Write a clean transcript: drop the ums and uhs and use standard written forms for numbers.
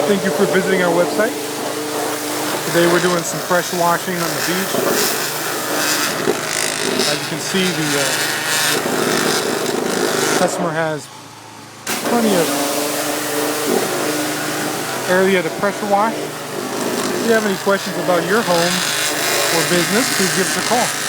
Thank you for visiting our website. Today we're doing some fresh washing on the beach. As you can see, the customer has plenty of area to pressure wash. If you have any questions about your home or business, please give us a call.